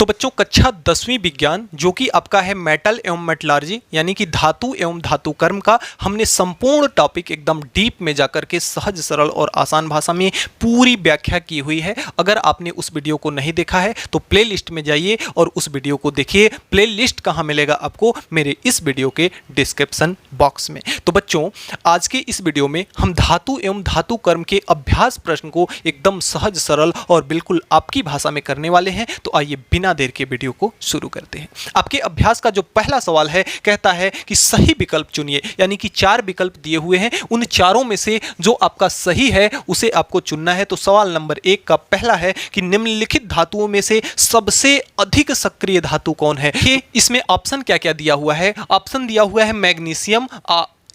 तो बच्चों कक्षा 10वीं विज्ञान जो कि आपका है मेटल एवं मेटलर्जी यानी कि धातु एवं धातु कर्म का हमने संपूर्ण टॉपिक एकदम डीप में जाकर के सहज सरल और आसान भाषा में पूरी व्याख्या की हुई है। अगर आपने उस वीडियो को नहीं देखा है तो प्लेलिस्ट में जाइए और उस वीडियो को देखिए। प्लेलिस्ट कहाँ मिलेगा आपको? मेरे इस वीडियो के डिस्क्रिप्शन बॉक्स में। तो बच्चों आज के इस वीडियो में हम धातु एवं धातु कर्म के अभ्यास प्रश्न को एकदम सहज सरल और बिल्कुल आपकी भाषा में करने वाले हैं। तो आइए बिना देर के वीडियो को शुरू करते हैं। आपके अभ्यास का जो पहला सवाल है कहता है कि सही विकल्प चुनिए, यानी कि 4 विकल्प दिए हुए हैं, उन चारों में से जो आपका सही है उसे आपको चुनना है। तो सवाल नंबर 1 का पहला है कि निम्नलिखित धातुओं में से सबसे अधिक सक्रिय धातु कौन है। ये इसमें ऑप्शन क्या क्या दिया हुआ है? ऑप्शन दिया हुआ है मैग्नीशियम,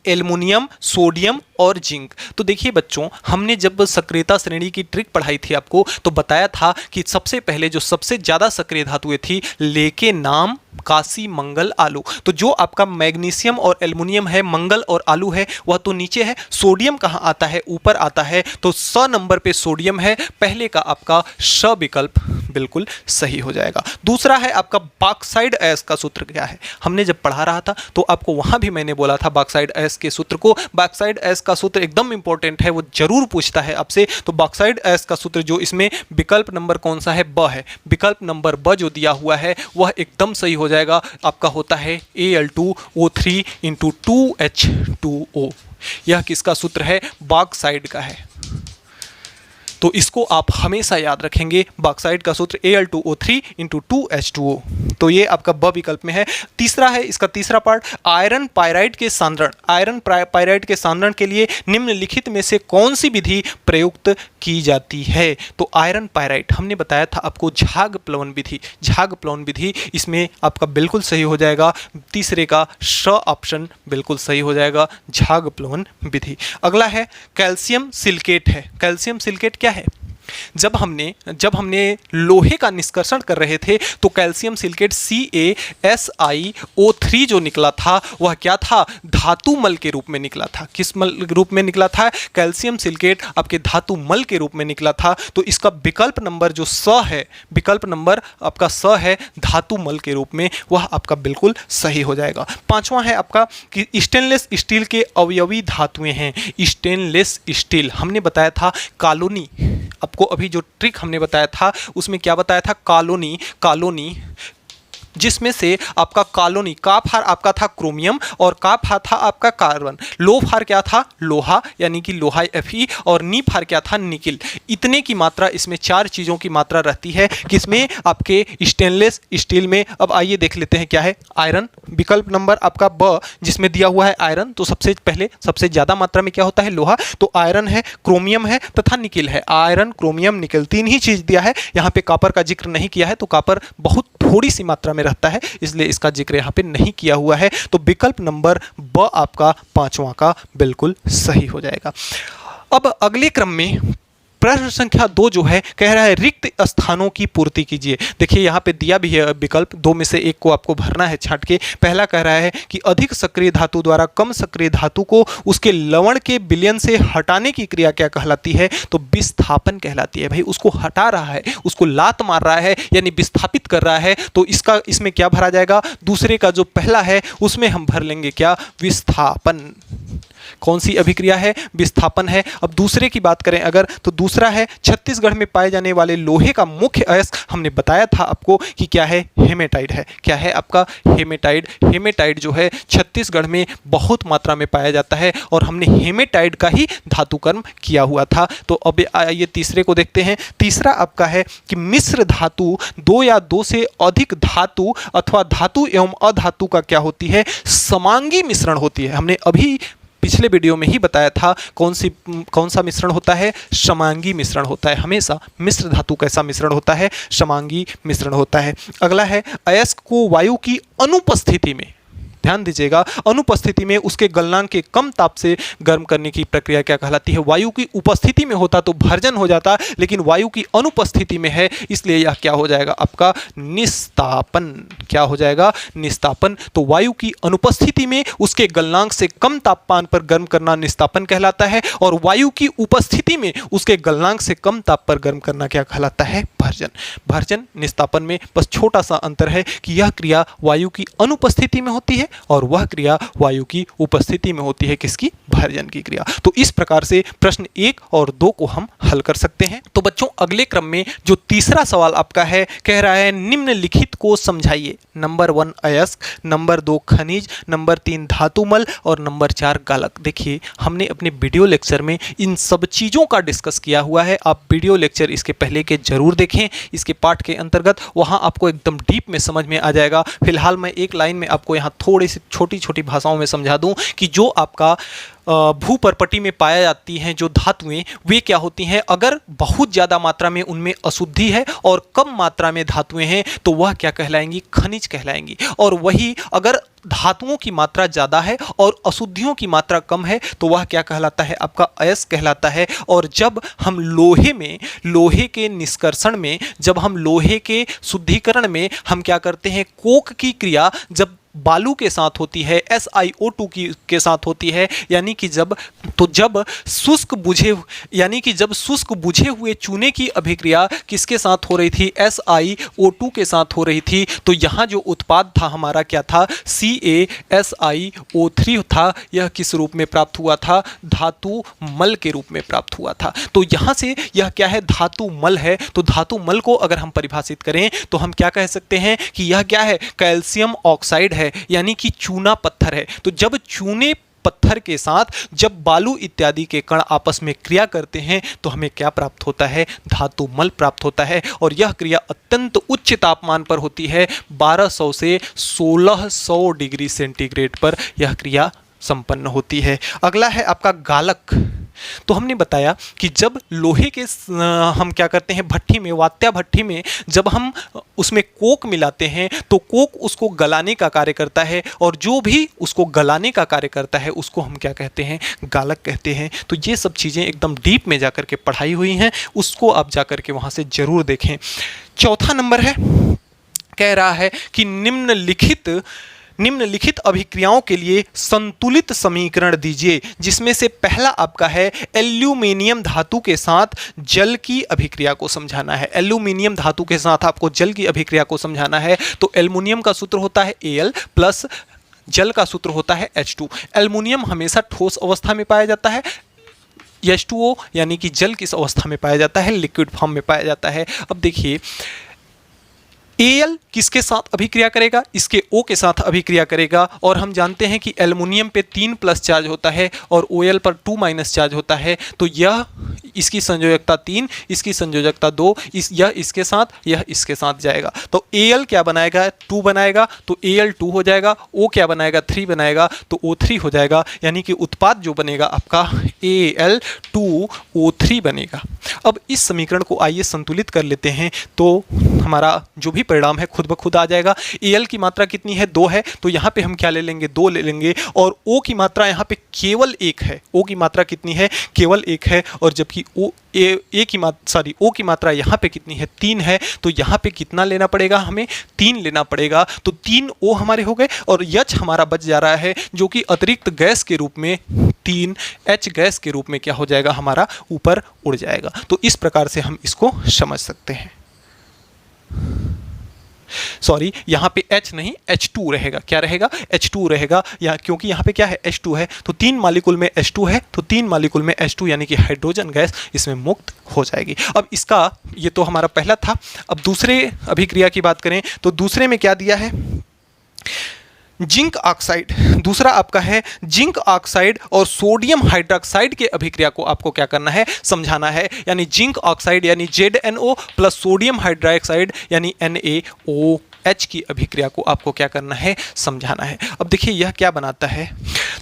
एल्युमिनियम, सोडियम और जिंक। तो देखिए बच्चों, हमने जब सक्रियता श्रेणी की ट्रिक पढ़ाई थी आपको तो बताया था कि सबसे पहले जो सबसे ज़्यादा सक्रिय धातुएं थी लेके नाम, काशी, मंगल, आलू। तो जो आपका मैग्नीशियम और एल्युमिनियम है, मंगल और आलू है, वह तो नीचे है। सोडियम कहाँ आता है? ऊपर आता है। तो 100 नंबर पे सोडियम है। पहले का आपका श विकल्प बिल्कुल सही हो जाएगा। दूसरा है आपका बॉक्साइड अयस्क का सूत्र क्या है? हमने जब पढ़ा रहा था तो आपको वहां भी मैंने बोला था बॉक्साइड अयस्क के सूत्र को। बॉक्साइड अयस्क का सूत्र एकदम इंपॉर्टेंट है, वो जरूर पूछता है आपसे। तो बॉक्साइड अयस्क का सूत्र जो इसमें विकल्प नंबर कौन सा है? ब है। विकल्प नंबर ब जो दिया हुआ है वह एकदम सही हो जाएगा। आपका होता है Al2O3 × 2H2O। यह किसका सूत्र है? बॉक्साइड का है। तो इसको आप हमेशा याद रखेंगे। बॉक्साइड का सूत्र Al2O3 × 2H2O। तो ये आपका ब विकल्प में है। तीसरा है इसका तीसरा पार्ट, आयरन पायराइड के सांद्रण। आयरन पायराइड के सांद्रण के लिए निम्नलिखित में से कौन सी विधि प्रयुक्त की जाती है? तो आयरन पायराइड हमने बताया था आपको झाग प्लवन विधि। झाग प्लवन विधि इसमें आपका बिल्कुल सही हो जाएगा। तीसरे का श ऑप्शन बिल्कुल सही हो जाएगा, झाग प्लवन विधि। अगला है कैल्शियम सिलिकेट है। कैल्शियम सिलिकेट क्या है? जब हमने लोहे का निष्कर्षण कर रहे थे तो कैल्शियम सिलिकेट CaSiO3 जो निकला था वह क्या था? धातु मल के रूप में निकला था। किस मल रूप में निकला था? कैल्शियम सिलिकेट आपके धातु मल के रूप में निकला था। तो इसका विकल्प नंबर जो स है, विकल्प नंबर आपका स है धातु मल के रूप में, वह आपका बिल्कुल सही हो जाएगा। पांचवा है आपका कि स्टेनलेस स्टील के अवयवी धातुएं हैं। स्टेनलेस स्टील हमने बताया था कॉलोनी, आपको अभी जो ट्रिक हमने बताया था उसमें क्या बताया था? कॉलोनी जिसमें से आपका कॉलोनी का फार आपका था क्रोमियम और का फार था आपका कार्बन। लो फार क्या था? लोहा यानी कि लोहा Fe और नी फार क्या था? निकिल। इतने की मात्रा इसमें 4 चीज़ों की मात्रा रहती है किसमें? आपके स्टेनलेस स्टील में। अब आइए देख लेते हैं क्या है। आयरन विकल्प नंबर आपका ब जिसमें दिया हुआ है आयरन, तो सबसे पहले सबसे ज़्यादा मात्रा में क्या होता है? लोहा। तो आयरन है, क्रोमियम है तथा निकिल है। आयरन, क्रोमियम, निकिल 3 ही चीज़ दिया है। यहाँ पे कॉपर का जिक्र नहीं किया है। तो कॉपर बहुत थोड़ी सी मात्रा में रहता है इसलिए इसका जिक्र यहाँ पे नहीं किया हुआ है। तो विकल्प नंबर ब आपका पांचवा का बिल्कुल सही हो जाएगा। अब अगले क्रम में प्रश्न संख्या 2 जो है कह रहा है रिक्त स्थानों की पूर्ति कीजिए। देखिए यहाँ पे दिया भी है विकल्प, 2 में से एक को आपको भरना है छांट के। पहला कह रहा है कि अधिक सक्रिय धातु द्वारा कम सक्रिय धातु को उसके लवण के विलयन से हटाने की क्रिया क्या कहलाती है? तो विस्थापन कहलाती है। भाई उसको हटा रहा है, उसको लात मार रहा है यानी विस्थापित कर रहा है। तो इसमें क्या भरा जाएगा? दूसरे का जो पहला है उसमें हम भर लेंगे क्या? विस्थापन। कौन सी अभिक्रिया है? विस्थापन है। अब दूसरे की बात करें अगर तो दूसरा है छत्तीसगढ़ में पाए जाने वाले लोहे का मुख्य अयस्क। हमने बताया था आपको कि क्या है? हेमेटाइट है। क्या है आपका? हेमेटाइट। हेमेटाइट जो है छत्तीसगढ़ में बहुत मात्रा में पाया जाता है और हमने हेमेटाइट का ही धातु कर्म किया हुआ था। तो अब आइए तीसरे को देखते हैं। तीसरा आपका है कि मिश्र धातु 2 या 2 से अधिक धातु अथवा धातु एवं अधातु का क्या होती है? समांगी मिश्रण होती है। हमने अभी पिछले वीडियो में ही बताया था कौन सा मिश्रण होता है? समांगी मिश्रण होता है। हमेशा मिश्र धातु कैसा मिश्रण होता है? समांगी मिश्रण होता है। अगला है अयस्क को वायु की अनुपस्थिति में, ध्यान दीजिएगा, अनुपस्थिति में उसके गलनांक के कम ताप से गर्म करने की प्रक्रिया क्या कहलाती है? वायु की उपस्थिति में होता तो भर्जन हो जाता, लेकिन वायु की अनुपस्थिति में है, इसलिए यह क्या हो जाएगा आपका? निस्तापन। क्या हो जाएगा? निस्तापन। तो वायु की अनुपस्थिति में उसके गलनांक से कम तापमान पर गर्म करना निस्तापन कहलाता है, और वायु की उपस्थिति में उसके गलनांक से कम ताप पर गर्म करना क्या कहलाता है? भर्जन। भर्जन निस्तापन में बस छोटा सा अंतर है कि यह क्रिया वायु की अनुपस्थिति में होती है और वह क्रिया वायु की उपस्थिति में होती है। किसकी? भर्जन की क्रिया। तो इस प्रकार से प्रश्न 1 और 2 को हम हल कर सकते हैं। तो बच्चों अगले क्रम में जो तीसरा सवाल आपका है, कह रहा है निम्नलिखित को समझाइए। नंबर 1 अयस्क, नंबर 2 खनिज, नंबर 3 धातुमल और नंबर 4 गालक। देखिए हमने अपने वीडियो लेक्चर में इन सब चीज़ों का डिस्कस किया हुआ है। आप वीडियो लेक्चर इसके पहले के जरूर देखें, इसके पाठ के अंतर्गत, वहाँ आपको एकदम डीप में समझ में आ जाएगा। फिलहाल मैं एक लाइन में आपको यहाँ थोड़ी सी छोटी छोटी भाषाओं में समझा दूँ कि जो आपका भूपर्पटी में पाया जाती हैं जो धातुएं, वे क्या होती हैं? अगर बहुत ज़्यादा मात्रा में उनमें अशुद्धि है और कम मात्रा में धातुएं हैं तो वह क्या कहलाएंगी? खनिज कहलाएंगी। और वही अगर धातुओं की मात्रा ज़्यादा है और अशुद्धियों की मात्रा कम है तो वह क्या कहलाता है? आपका अयस्क कहलाता है। और जब हम लोहे के निष्कर्षण में, जब हम लोहे के शुद्धिकरण में हम क्या करते हैं? कोक की क्रिया जब बालू के साथ होती है, SiO2 के साथ होती है, यानी कि जब शुष्क बुझे हुए चूने की अभिक्रिया किसके साथ हो रही थी? SiO2 के साथ हो रही थी। तो यहाँ जो उत्पाद था हमारा क्या था? CaSiO3 था। यह किस रूप में प्राप्त हुआ था? धातु मल के रूप में प्राप्त हुआ था। तो यहाँ से यह क्या है? धातु मल है। तो धातु मल को अगर हम परिभाषित करें तो हम क्या कह सकते हैं कि यह क्या है? कैल्शियम ऑक्साइड है, यानी कि चूना पत्थर है। तो जब चूने पत्थर के साथ जब बालू इत्यादि के कण आपस में क्रिया करते हैं तो हमें क्या प्राप्त होता है? धातु मल प्राप्त होता है। और यह क्रिया अत्यंत उच्च तापमान पर होती है, 1200 से 1600 डिग्री सेंटीग्रेड पर यह क्रिया संपन्न होती है। अगला है आपका गालक। तो हमने बताया कि जब लोहे के हम क्या करते हैं? भट्ठी में, वात्या भट्ठी में जब हम उसमें कोक मिलाते हैं तो कोक उसको गलाने का कार्य करता है, और जो भी उसको गलाने का कार्य करता है उसको हम क्या कहते हैं? गालक कहते हैं। तो ये सब चीज़ें एकदम डीप में जाकर के पढ़ाई हुई हैं, उसको आप जाकर के वहाँ से ज़रूर देखें। चौथा नंबर है, कह रहा है कि निम्नलिखित अभिक्रियाओं के लिए संतुलित समीकरण दीजिए, जिसमें से पहला आपका है एल्यूमिनियम धातु के साथ जल की अभिक्रिया को समझाना है। एल्यूमिनियम धातु के साथ आपको जल की अभिक्रिया को समझाना है। तो एल्युमिनियम का सूत्र होता है Al प्लस जल का सूत्र होता है H2। एल्युमिनियम हमेशा ठोस अवस्था में पाया जाता है, H2O यानी कि जल किस अवस्था में पाया जाता है? लिक्विड फॉर्म में पाया जाता है। अब देखिए Al किसके साथ अभिक्रिया करेगा? इसके O के साथ अभिक्रिया करेगा, और हम जानते हैं कि एल्युमिनियम पे 3+ चार्ज होता है और Al पर 2- चार्ज होता है। तो यह इसकी संयोजकता 3, इसकी संयोजकता 2, यह इसके साथ, यह इसके साथ जाएगा। तो Al क्या बनाएगा? 2 बनाएगा, तो Al 2 हो जाएगा। O क्या बनाएगा? 3 बनाएगा, तो O3 हो जाएगा। यानी कि उत्पाद जो बनेगा आपका Al2O3 बनेगा। अब इस समीकरण को आइए संतुलित कर लेते हैं, तो हमारा जो भी परिणाम है खुद ब खुद आ जाएगा। Al की मात्रा कितनी है? 2 है, तो यहाँ पे हम क्या ले लेंगे? 2 ले लेंगे। और O की मात्रा यहाँ पे केवल 1 है। O की मात्रा कितनी है? केवल 1 है। और जबकि O की मात्रा यहाँ पे कितनी है? 3 है। तो यहाँ पे कितना लेना पड़ेगा? हमें 3 लेना पड़ेगा। तो 3 O हमारे हो गए, और H हमारा बच जा रहा है, जो कि अतिरिक्त गैस के रूप में 3H गैस के रूप में क्या हो जाएगा? हमारा ऊपर उड़ जाएगा। तो इस प्रकार से हम इसको समझ सकते हैं। सॉरी, यहाँ पे H नहीं H2 रहेगा। क्या रहेगा? H2 रहेगा, क्योंकि यहाँ पे क्या है? H2 है। तो 3 मालिक्यूल में H2 है, तो 3 मालिक्यूल में H2 यानी कि हाइड्रोजन गैस इसमें मुक्त हो जाएगी। अब इसका ये तो हमारा पहला था। अब दूसरे अभिक्रिया की बात करें तो दूसरे में क्या दिया है? Zinc oxide. दूसरा आपका है जिंक ऑक्साइड और सोडियम हाइड्रोक्साइड के अभिक्रिया को आपको क्या करना है? समझाना है। यानी जिंक ऑक्साइड यानी ZnO प्लस सोडियम हाइड्रोक्साइड यानी NaOH। H की अभिक्रिया को आपको क्या करना है, समझाना है। अब देखिए यह क्या बनाता है,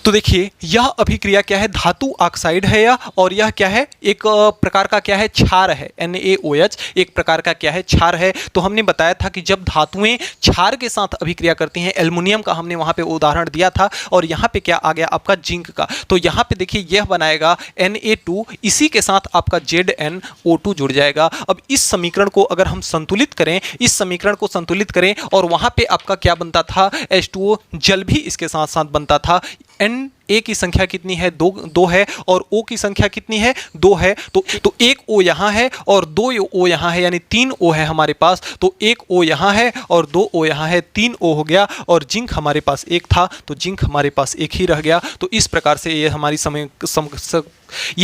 तो देखिए यह अभिक्रिया क्या है, धातु ऑक्साइड है यह, और यह क्या है, एक प्रकार का क्या है, क्षार है। NaOH एक प्रकार का क्या है, क्षार है। तो हमने बताया था कि जब धातुएं क्षार के साथ अभिक्रिया करती हैं, एल्युमिनियम का हमने वहां पे उदाहरण दिया था, और यहाँ पे क्या आ गया आपका जिंक का, तो यहाँ पे देखिए यह बनाएगा Na2, इसी के साथ आपका ZnO2 जुड़ जाएगा। अब इस समीकरण को अगर हम संतुलित करें, इस समीकरण को संतुलित करें, और वहां पे आपका क्या बनता था, H2O जल भी इसके साथ साथ बनता था। Na की संख्या कितनी है, दो है, और O की संख्या कितनी है, 2 है। तो एक O यहाँ है और 2 O यहाँ है, यानी 3 O है हमारे पास। तो एक O यहाँ है और 2 O यहाँ है, 3 O हो गया, और जिंक हमारे पास एक था, तो जिंक हमारे पास एक ही रह गया। तो इस प्रकार से ये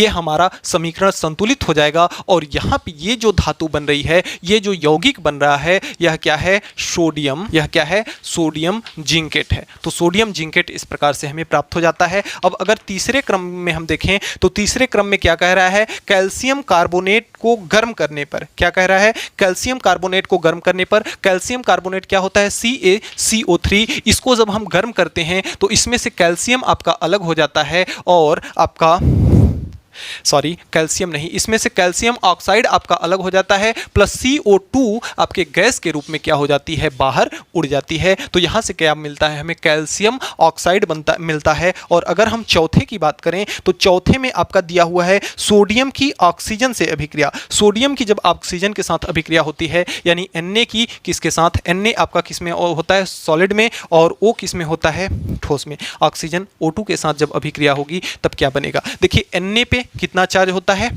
हमारा समीकरण संतुलित हो जाएगा। और यहाँ पे ये जो धातु बन रही है, ये जो यौगिक बन रहा है, यह क्या है, सोडियम, यह क्या है, सोडियम जिंकेट है। तो सोडियम जिंकेट इस प्रकार से हमें प्राप्त हो जाता है। अब अगर तीसरे क्रम में हम देखें, तो तीसरे क्रम में क्या कह रहा है, कैल्शियम कार्बोनेट को गर्म करने पर, क्या कह रहा है, कैल्शियम कार्बोनेट को गर्म करने पर, कैल्शियम कार्बोनेट क्या होता है, CaCO3, इसको जब हम गर्म करते हैं तो इसमें से कैल्शियम आपका अलग हो जाता है, और आपका कैल्शियम नहीं, इसमें से कैल्शियम ऑक्साइड आपका अलग हो जाता है, प्लस CO2 आपके गैस के रूप में क्या हो जाती है, बाहर उड़ जाती है। तो यहां से क्या मिलता है, हमें कैल्शियम ऑक्साइड मिलता है। और अगर हम चौथे की बात करें, तो चौथे में आपका दिया हुआ है सोडियम की ऑक्सीजन से अभिक्रिया। सोडियम की जब ऑक्सीजन के साथ अभिक्रिया होती है, यानी Na की किसके साथ, Na आपका किस में होता है, सॉलिड में, और O किस में होता है, ठोस में। ऑक्सीजन O2 के साथ जब अभिक्रिया होगी तब क्या बनेगा, देखिए Na पे कितना चार्ज होता है,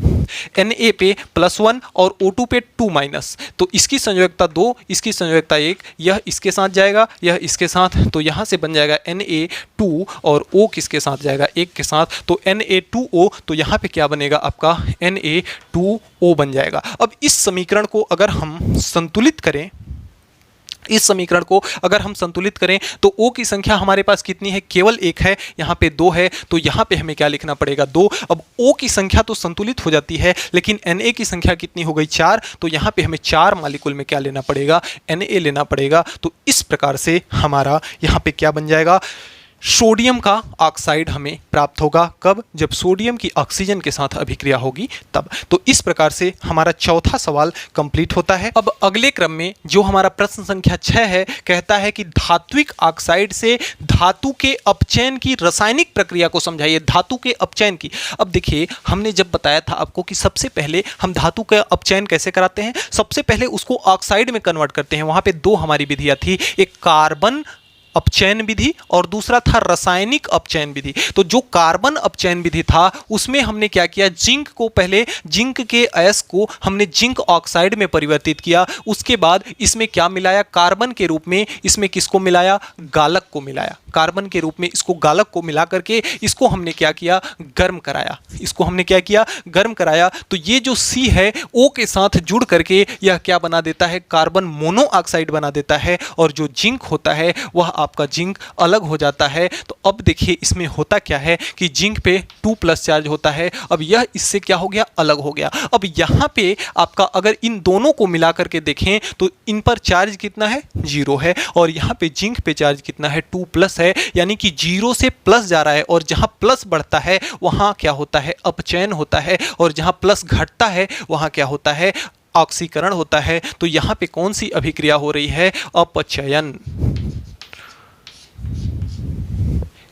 Na पे +1 और O2 पे 2-, तो इसकी संयोजकता 2, इसकी संयोजकता 1, यह इसके साथ जाएगा, यह इसके साथ, तो यहां से बन जाएगा Na2, और O किसके साथ जाएगा, 1 के साथ, तो Na2O, तो यहां पे क्या बनेगा आपका, Na2O बन जाएगा। अब इस समीकरण को अगर हम संतुलित करें, इस समीकरण को अगर हम संतुलित करें, तो O की संख्या हमारे पास कितनी है, केवल 1 है, यहाँ पे 2 है, तो यहाँ पे हमें क्या लिखना पड़ेगा, 2। अब O की संख्या तो संतुलित हो जाती है, लेकिन Na की संख्या कितनी हो गई, 4, तो यहाँ पे हमें 4 मालिक्यूल में क्या लेना पड़ेगा, Na लेना पड़ेगा। तो इस प्रकार से हमारा यहाँ पे क्या बन जाएगा, सोडियम का ऑक्साइड हमें प्राप्त होगा। कब, जब सोडियम की ऑक्सीजन के साथ अभिक्रिया होगी तब। तो इस प्रकार से हमारा चौथा सवाल कंप्लीट होता है। अब अगले क्रम में जो हमारा प्रश्न संख्या 6 है, कहता है कि धात्विक ऑक्साइड से धातु के अपचयन की रासायनिक प्रक्रिया को समझाइए। धातु के अपचयन की, अब देखिए हमने जब बताया था आपको कि सबसे पहले हम धातु का अपचयन कैसे कराते हैं, सबसे पहले उसको ऑक्साइड में कन्वर्ट करते हैं। वहां पे 2 हमारी विधियां थी, एक कार्बन अपचयन विधि और दूसरा था रासायनिक अपचयन विधि। तो जो कार्बन अपचयन विधि था उसमें हमने क्या किया, जिंक को पहले, जिंक के अयस्क को हमने जिंक ऑक्साइड में परिवर्तित किया। उसके बाद इसमें क्या मिलाया, कार्बन के रूप में इसमें किसको मिलाया, गालक को मिलाया। कार्बन के रूप में इसको गालक को मिला करके इसको हमने क्या किया, गर्म कराया। इसको हमने क्या किया, गर्म कराया। तो ये जो C है O के साथ जुड़ करके यह क्या बना देता है, कार्बन मोनोऑक्साइड बना देता है, और जो जिंक होता है वह आपका जिंक अलग हो जाता है। तो अब देखिए इसमें होता क्या है कि जिंक पे 2+ चार्ज होता है। अब यह इससे क्या हो गया, अलग हो गया। अब यहाँ पे आपका अगर इन दोनों को मिला करके देखें तो इन पर चार्ज कितना है, 0 है, और यहाँ पे जिंक पे चार्ज कितना है, 2+ है, यानी कि 0 से प्लस जा रहा है। और जहाँ प्लस बढ़ता है वहाँ क्या होता है, अपचयन होता है, और जहाँ प्लस घटता है वहाँ क्या होता है, ऑक्सीकरण होता है। तो यहाँ पे कौन सी अभिक्रिया हो रही है, अपचयन।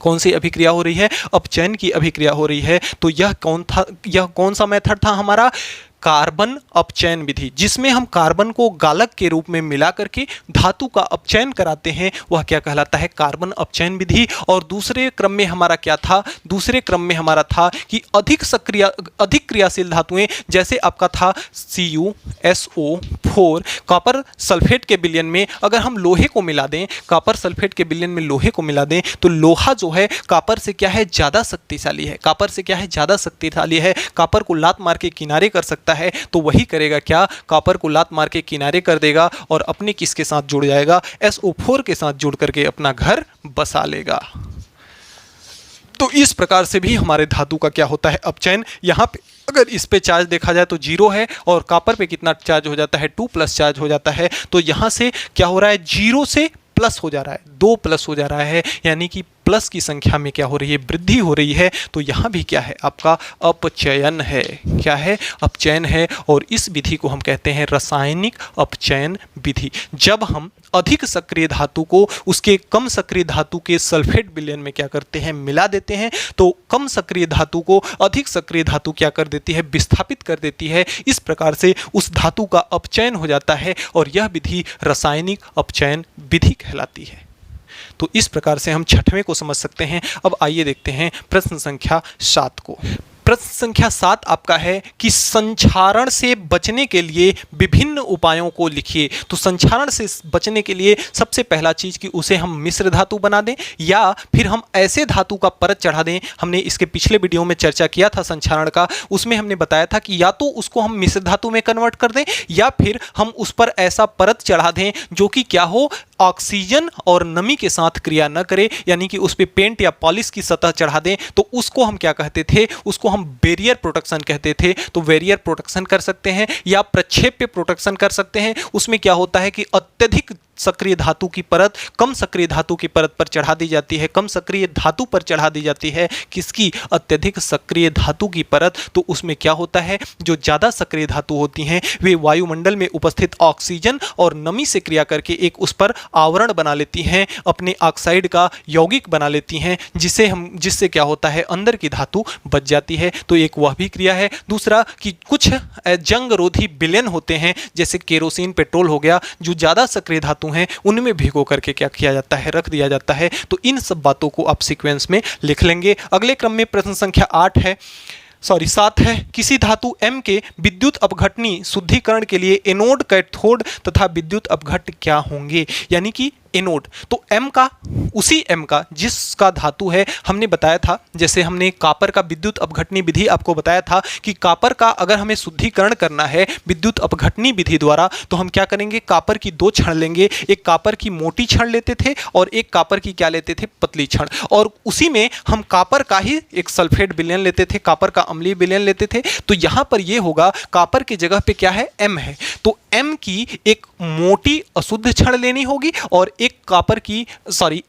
कौन सी अभिक्रिया हो रही है, अपचयन की अभिक्रिया हो रही है। तो यह कौन सा मेथड था हमारा, कार्बन अपचयन विधि, जिसमें हम कार्बन को गालक के रूप में मिला करके धातु का अपचयन कराते हैं, वह क्या कहलाता है, कार्बन अपचयन विधि। और दूसरे क्रम में हमारा क्या था, दूसरे क्रम में हमारा था कि अधिक क्रियाशील धातुएं, जैसे आपका था CuSO4, कॉपर सल्फेट के विलयन में अगर हम लोहे को मिला दें, कॉपर सल्फेट के विलयन में लोहे को मिला दें, तो लोहा जो है कॉपर से क्या है, ज़्यादा शक्तिशाली है। कॉपर से क्या है, ज़्यादा शक्तिशाली है। कॉपर को लात मार के किनारे कर सकता है, तो वही करेगा क्या, कॉपर को लात मार के किनारे कर देगा और अपने किसके साथ जुड़ जाएगा, SO4 के साथ जुड़ करके अपना घर बसा लेगा। तो इस प्रकार से भी हमारे धातु का क्या होता है अपचयन। यहाँ पे अगर इस पे चार्ज देखा जाए तो 0 है और कॉपर पे कितना चार्ज हो जाता है 2 प्लस चार्ज हो जाता है। तो यहाँ से क्या हो रहा है 0 से प्लस हो जा रहा है, 2 प्लस हो जा रहा है, यानी कि प्लस की संख्या में क्या हो रही है वृद्धि हो रही है। तो यहाँ भी क्या है आपका अपचयन है। क्या है अपचयन है। और इस विधि को हम कहते हैं रासायनिक अपचयन विधि। जब हम अधिक सक्रिय धातु को उसके कम सक्रिय धातु के सल्फेट विलयन में क्या करते हैं मिला देते हैं, तो कम सक्रिय धातु को अधिक सक्रिय धातु क्या कर देती है विस्थापित कर देती है। इस प्रकार से उस धातु का अपचयन हो जाता है और यह विधि रासायनिक अपचयन विधि कहलाती है। तो इस प्रकार से हम छठवें को समझ सकते हैं। अब आइए देखते हैं प्रश्न संख्या 7 को। प्रश्न संख्या 7 आपका है कि संक्षारण से बचने के लिए विभिन्न उपायों को लिखिए। तो संक्षारण से बचने के लिए सबसे पहला चीज कि उसे हम मिश्र धातु बना दें या फिर हम ऐसे धातु का परत चढ़ा दें। हमने इसके पिछले वीडियो में चर्चा किया था संक्षारण का, उसमें हमने बताया था कि या तो उसको हम मिश्र धातु में कन्वर्ट कर दें या फिर हम उस पर ऐसा परत चढ़ा दें जो कि क्या हो ऑक्सीजन और नमी के साथ क्रिया न करे, यानी कि उस पे पेंट या पॉलिश की सतह चढ़ा दें। तो उसको हम क्या कहते थे, उसको हम बैरियर प्रोटेक्शन कहते थे। तो बैरियर प्रोटेक्शन कर सकते हैं या प्रक्षेप्य प्रोटेक्शन कर सकते हैं। उसमें क्या होता है कि अत्यधिक सक्रिय धातु की परत कम सक्रिय धातु की परत पर चढ़ा दी जाती है, कम सक्रिय धातु पर चढ़ा दी जाती है। किसकी? अत्यधिक सक्रिय धातु की परत। तो उसमें क्या होता है जो ज़्यादा सक्रिय धातु होती हैं वे वायुमंडल में उपस्थित ऑक्सीजन और नमी से क्रिया करके एक उस पर आवरण बना लेती हैं, अपने ऑक्साइड का यौगिक बना लेती हैं, जिससे क्या होता है अंदर की धातु बच जाती है। तो एक वह भी क्रिया है। दूसरा कि कुछ जंगरोधी विलयन होते हैं जैसे केरोसिन पेट्रोल हो गया, जो ज़्यादा सक्रिय धातु हैं उनमें भिगो करके क्या किया जाता है रख दिया जाता है। तो इन सब बातों को आप सीक्वेंस में लिख लेंगे। अगले क्रम में प्रश्न संख्या 7 है। किसी धातु M के विद्युत अपघटनी शुद्धिकरण के लिए एनोड, कैथोड तथा विद्युत अपघट्य क्या होंगे, यानी कि एनोड। तो M का उसी M का जिसका धातु है हमने बताया था, जैसे हमने कॉपर का विद्युत अपघटनी विधि आपको बताया था कि कॉपर का अगर हमें शुद्धिकरण करना है विद्युत अपघटनी विधि द्वारा तो हम क्या करेंगे, कॉपर की 2 छड़ लेंगे। एक कॉपर की मोटी छड़ लेते थे और एक कॉपर की क्या लेते थे पतली छड़, और उसी में हम कॉपर का ही एक सल्फेट विलयन लेते थे, कॉपर का अम्लीय विलयन लेते थे। तो यहाँ पर ये होगा कॉपर की जगह पे क्या है M है, तो M की एक मोटी अशुद्ध छड़ लेनी होगी और एक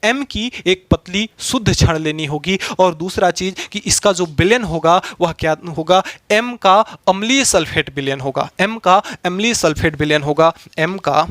M की एक पतली शुद्ध छड़ लेनी होगी। और दूसरा चीज कि इसका जो विलयन होगा वह क्या होगा, M का अम्लीय सल्फेट विलयन होगा। M का अम्लीय सल्फेट विलयन होगा। M का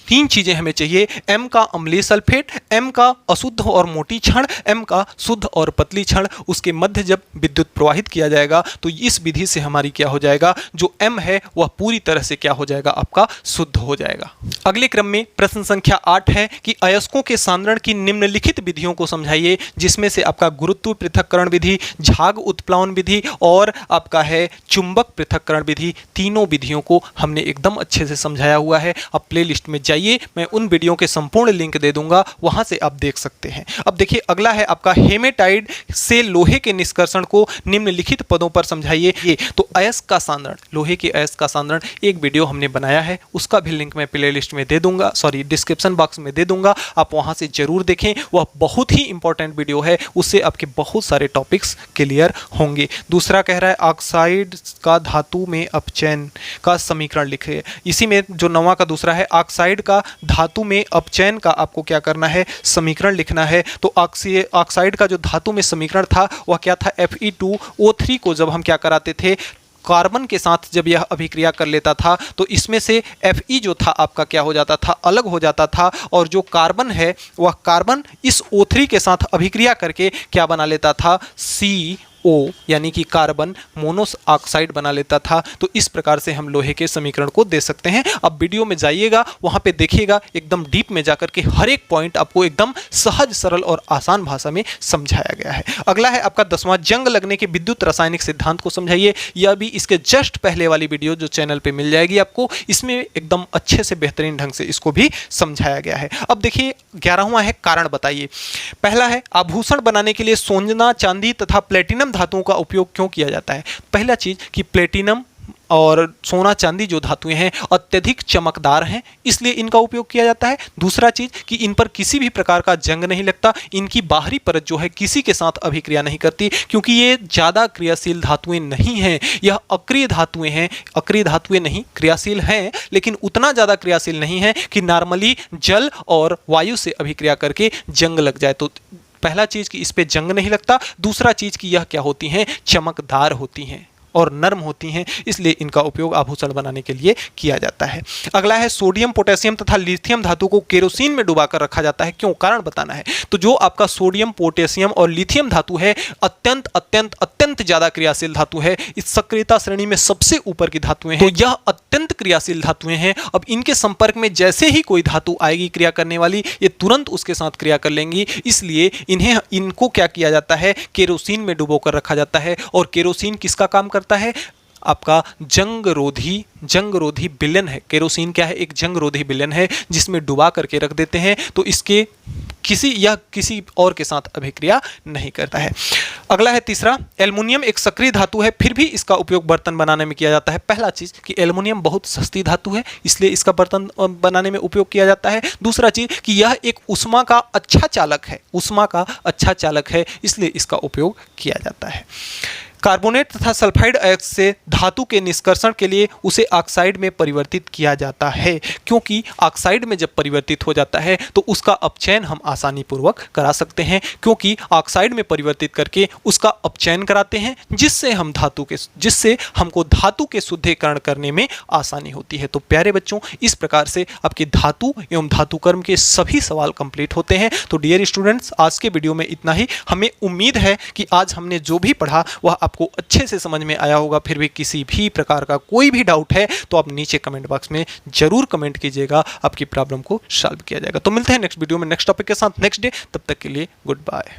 3 चीजें हमें चाहिए, M का अम्लीय सल्फेट, M का अशुद्ध और मोटी छड़, M का शुद्ध और पतली छड़। उसके मध्य जब विद्युत प्रवाहित किया जाएगा तो इस विधि से हमारी क्या हो जाएगा, जो M है वह पूरी तरह से क्या हो जाएगा आपका शुद्ध हो जाएगा। अगले क्रम में प्रश्न संख्या 8 है कि अयस्कों के सांद्रण की निम्नलिखित विधियों को समझाइए, जिसमें से आपका गुरुत्व पृथक्करण विधि, झाग उत्प्लावन विधि और आपका है चुंबक पृथक्करण विधि। तीनों विधियों को हमने एकदम अच्छे से समझाया हुआ है। अब प्ले लिस्ट में मैं उन वीडियो के संपूर्ण लिंक दे दूंगा, वहां से आप देख सकते हैं। अब देखिए अगला है आपका हेमेटाइट से लोहे के निष्कर्षण को निम्नलिखित पदों पर समझाइए। ये तो अयस्क का सांद्रण, लोहे के अयस्क का सांद्रण एक वीडियो हमने बनाया है, उसका भी लिंक मैं प्ले लिस्ट में दे दूंगा, डिस्क्रिप्शन बॉक्स में दे दूंगा, आप वहां से जरूर देखें। वह बहुत ही इंपॉर्टेंट वीडियो है, उससे आपके बहुत सारे टॉपिक्स क्लियर होंगे। दूसरा कह रहा है ऑक्साइड का धातु में अपचयन का समीकरण लिखिए। इसी में जो 9वां का दूसरा है ऑक्साइड का धातु में अपचयन का आपको क्या करना है, समीकरण लिखना है। तो ऑक्साइड का जो धातु में समीकरण था वह क्या था, Fe2O3 को जब हम क्या कराते थे कार्बन के साथ जब यह अभिक्रिया कर लेता था तो इसमें से Fe जो था आपका क्या हो जाता था, अलग हो जाता था, और जो कार्बन है वह कार्बन इस O3 के साथ अभिक्रिया करके क्या बना लेता था, CO यानी कि कार्बन मोनोऑक्साइड बना लेता था। तो इस प्रकार से हम लोहे के समीकरण को दे सकते हैं। अब वीडियो में जाइएगा, वहां पे देखिएगा, एकदम डीप में जाकर के हर एक पॉइंट आपको एकदम सहज सरल और आसान भाषा में समझाया गया है। अगला है आपका 10वां, जंग लगने के विद्युत रासायनिक सिद्धांत को समझाइए। यह भी इसके जस्ट पहले वाली वीडियो जो चैनल पे मिल जाएगी आपको, इसमें एकदम अच्छे से बेहतरीन ढंग से इसको भी समझाया गया है। अब देखिए 11वां है, कारण बताइए। पहला है आभूषण बनाने के लिए सोना, चांदी तथा प्लेटिनम धातुओं का उपयोग क्यों किया जाता है। पहला चीज कि प्लेटिनम और सोना चांदी जो धातुएं हैं अत्यधिक चमकदार हैं, इसलिए इनका उपयोग किया जाता है। दूसरा चीज कि इन पर किसी भी प्रकार का जंग नहीं लगता, इनकी बाहरी परत जो है किसी के साथ अभिक्रिया नहीं करती, क्योंकि ये ज्यादा क्रियाशील धातुएं नहीं हैं, यह अक्रिय धातुएं हैं। अक्रिय धातुएं नहीं, क्रियाशील हैं लेकिन उतना ज्यादा क्रियाशील नहीं है कि नॉर्मली जल और वायु से अभिक्रिया करके जंग लग जाए। तो पहला चीज कि इस पे जंग नहीं लगता, दूसरा चीज कि यह क्या होती हैं, चमकदार होती हैं और नर्म होती हैं, इसलिए इनका उपयोग आभूषण बनाने के लिए किया जाता है। अगला है सोडियम, पोटेशियम तथा लिथियम धातु को केरोसिन में डुबाकर रखा जाता है। क्यों, कारण बताना है। तो जो आपका सोडियम, पोटेशियम और लिथियम धातु है अत्यंत अत्यंत अत्यंत ज्यादा क्रियाशील धातु है, इस सक्रियता श्रेणी में सबसे ऊपर की धातुएं हैं। तो यह अत्यंत क्रियाशील धातुएं हैं। अब इनके संपर्क में जैसे ही कोई धातु आएगी क्रिया करने वाली, ये तुरंत उसके साथ क्रिया कर लेंगी, इसलिए इनको क्या किया जाता है, केरोसिन में डुबोकर रखा जाता है। और केरोसिन किसका काम करता है, आपका जंगरोधी विलेन है। केरोसिन क्या है, एक जंगरोधी विलेन है जिसमें डुबा करके रख देते हैं, तो इसके किसी और के साथ अभिक्रिया नहीं करता है। अगला है तीसरा, एल्युमिनियम एक सक्रिय धातु है, फिर भी इसका उपयोग बर्तन बनाने में किया जाता है। पहला चीज कि एल्युमिनियम बहुत सस्ती धातु है, इसलिए इसका बर्तन बनाने में उपयोग किया जाता है। दूसरा चीज कि यह एक ऊष्मा का अच्छा चालक है, इसलिए इसका उपयोग किया जाता है। कार्बोनेट तथा सल्फाइड अयस्क से धातु के निष्कर्षण के लिए उसे ऑक्साइड में परिवर्तित किया जाता है, क्योंकि ऑक्साइड में जब परिवर्तित हो जाता है तो उसका अपचयन हम आसानी पूर्वक करा सकते हैं, क्योंकि ऑक्साइड में परिवर्तित करके उसका अपचयन कराते हैं, जिससे हमको धातु के शुद्धिकरण करने में आसानी होती है। तो प्यारे बच्चों, इस प्रकार से आपके धातु एवं धातुकर्म के सभी सवाल कंप्लीट होते हैं। तो डियर स्टूडेंट्स, आज के वीडियो में इतना ही। हमें उम्मीद है कि आज हमने जो भी पढ़ा वह आपको अच्छे से समझ में आया होगा। फिर भी किसी भी प्रकार का कोई भी डाउट है तो आप नीचे कमेंट बॉक्स में जरूर कमेंट कीजिएगा, आपकी प्रॉब्लम को सॉल्व किया जाएगा। तो मिलते हैं नेक्स्ट वीडियो में नेक्स्ट टॉपिक के साथ नेक्स्ट डे। तब तक के लिए गुड बाय।